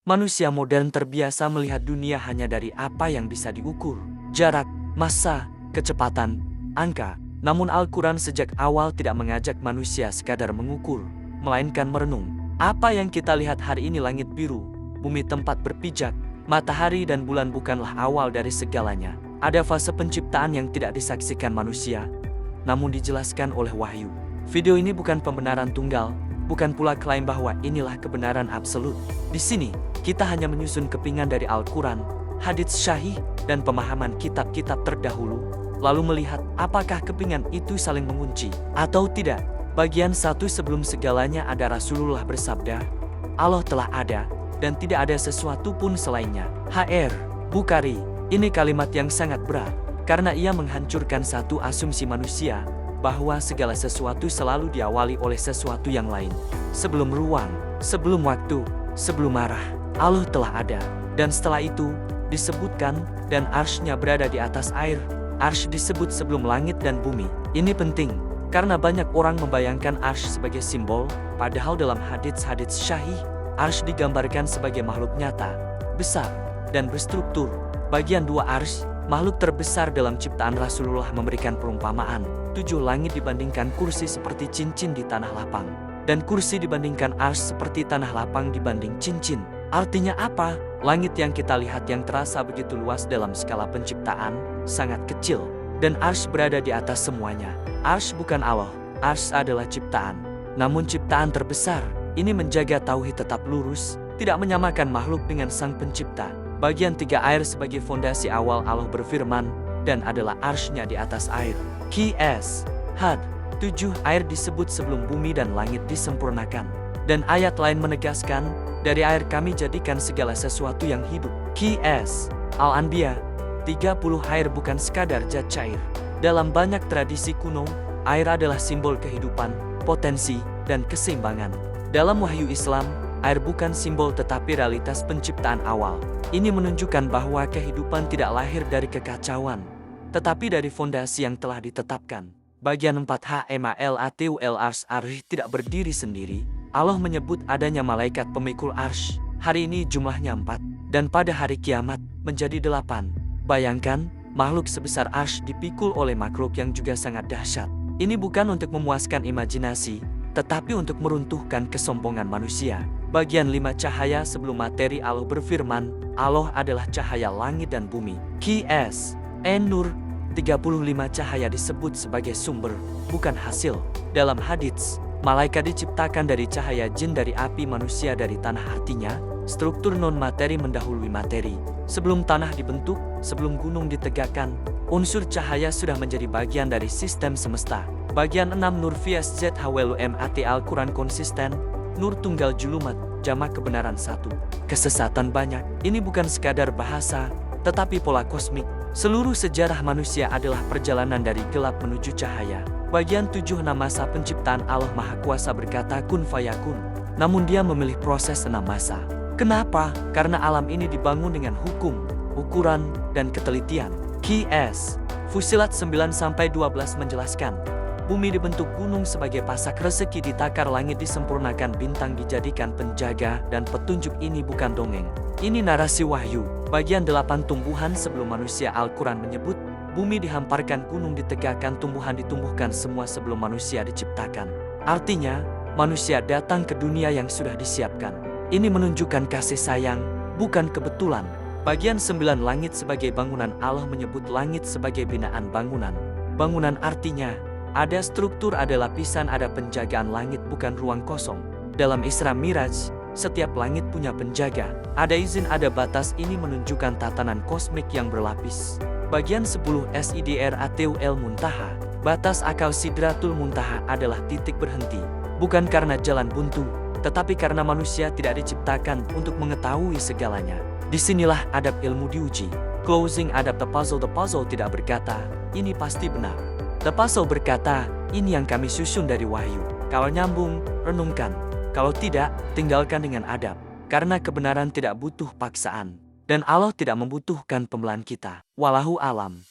Manusia modern terbiasa melihat dunia hanya dari apa yang bisa diukur. Jarak, massa, kecepatan, angka. Namun Al-Quran sejak awal tidak mengajak manusia sekadar mengukur, melainkan merenung. Apa yang kita lihat hari ini, langit biru, bumi tempat berpijak, matahari dan bulan bukanlah awal dari segalanya. Ada fase penciptaan yang tidak disaksikan manusia, namun dijelaskan oleh wahyu. Video ini bukan pembenaran tunggal, bukan pula klaim bahwa inilah kebenaran absolut. Di sini, kita hanya menyusun kepingan dari Al-Quran, hadits syahih, dan pemahaman kitab-kitab terdahulu, lalu melihat apakah kepingan itu saling mengunci atau tidak. Bagian 1, sebelum segalanya ada, Rasulullah bersabda, Allah telah ada, dan tidak ada sesuatu pun selainnya. H.R. Bukhari. Ini kalimat yang sangat berat, karena ia menghancurkan satu asumsi manusia, bahwa segala sesuatu selalu diawali oleh sesuatu yang lain. Sebelum ruang, sebelum waktu, sebelum arah, Allah telah ada. Dan setelah itu, disebutkan, dan arsy-Nya berada di atas air. Arsy disebut sebelum langit dan bumi. Ini penting, karena banyak orang membayangkan arsy sebagai simbol, padahal dalam hadits-hadits syahih, arsy digambarkan sebagai makhluk nyata, besar, dan berstruktur. Bagian 2 arsy, makhluk terbesar dalam ciptaan, Rasulullah memberikan perumpamaan. 7 langit dibandingkan kursi seperti cincin di tanah lapang. Dan kursi dibandingkan arsy seperti tanah lapang dibanding cincin. Artinya apa? Langit yang kita lihat yang terasa begitu luas dalam skala penciptaan, sangat kecil. Dan arsy berada di atas semuanya. Arsy bukan Allah, arsy adalah ciptaan. Namun ciptaan terbesar, ini menjaga tauhid tetap lurus, tidak menyamakan makhluk dengan sang pencipta. Bagian 3 air sebagai fondasi awal, Allah berfirman, dan adalah arsy-Nya di atas air. Qs. Had. 7 air disebut sebelum bumi dan langit disempurnakan. Dan ayat lain menegaskan, dari air kami jadikan segala sesuatu yang hidup. Qs. Al-Anbiya. 30 air bukan sekadar zat cair. Dalam banyak tradisi kuno, air adalah simbol kehidupan, potensi, dan keseimbangan. Dalam wahyu Islam, air bukan simbol tetapi realitas penciptaan awal. Ini menunjukkan bahwa kehidupan tidak lahir dari kekacauan, tetapi dari fondasi yang telah ditetapkan. Bagian 4 HMALATUL arsy tidak berdiri sendiri. Allah menyebut adanya malaikat pemikul arsy. Hari ini jumlahnya 4, dan pada hari kiamat menjadi 8. Bayangkan, makhluk sebesar arsy dipikul oleh makhluk yang juga sangat dahsyat. Ini bukan untuk memuaskan imajinasi, tetapi untuk meruntuhkan kesombongan manusia. Bagian 5 cahaya sebelum materi, Allah berfirman, Allah adalah cahaya langit dan bumi. Qs. An-Nur. 35 cahaya disebut sebagai sumber, bukan hasil. Dalam hadits, malaikat diciptakan dari cahaya, jin dari api, manusia dari tanah. Artinya, struktur non-materi mendahului materi. Sebelum tanah dibentuk, sebelum gunung ditegakkan, unsur cahaya sudah menjadi bagian dari sistem semesta. Bagian 6 Nur Fias ZHWLUMAT. Al-Quran konsisten, Nur tunggal julumat, jamak kebenaran satu. Kesesatan banyak. Ini bukan sekadar bahasa, tetapi pola kosmik. Seluruh sejarah manusia adalah perjalanan dari gelap menuju cahaya. Bagian 7 masa penciptaan, Allah Maha Kuasa berkata kun fayakun. Namun dia memilih proses 6 masa. Kenapa? Karena alam ini dibangun dengan hukum, ukuran, dan ketelitian. Qs. Fusilat 9-12 menjelaskan, bumi dibentuk gunung sebagai pasak, rezeki ditakar, langit disempurnakan, bintang dijadikan penjaga, dan petunjuk. Ini bukan dongeng. Ini narasi wahyu. Bagian 8 tumbuhan sebelum manusia. Al-Quran menyebut, bumi dihamparkan, gunung ditegakkan, tumbuhan ditumbuhkan, semua sebelum manusia diciptakan. Artinya, manusia datang ke dunia yang sudah disiapkan. Ini menunjukkan kasih sayang, bukan kebetulan. Bagian 9 langit sebagai bangunan. Allah menyebut langit sebagai binaan bangunan. Bangunan artinya, ada struktur, ada lapisan, ada penjagaan. Langit bukan ruang kosong. Dalam Isra Miraj, setiap langit punya penjaga. Ada izin, ada batas. Ini menunjukkan tatanan kosmik yang berlapis. Bagian 10 SIDRATUL Muntaha. Batas akal, Sidratul Muntaha adalah titik berhenti. Bukan karena jalan buntu, tetapi karena manusia tidak diciptakan untuk mengetahui segalanya. Disinilah adab ilmu diuji. Closing adab. The puzzle tidak berkata, ini pasti benar. The puzzle berkata, ini yang kami susun dari wahyu. Kalau nyambung, renungkan. Kalau tidak, tinggalkan dengan adab. Karena kebenaran tidak butuh paksaan. Dan Allah tidak membutuhkan pembelahan kita. Wallahu alam.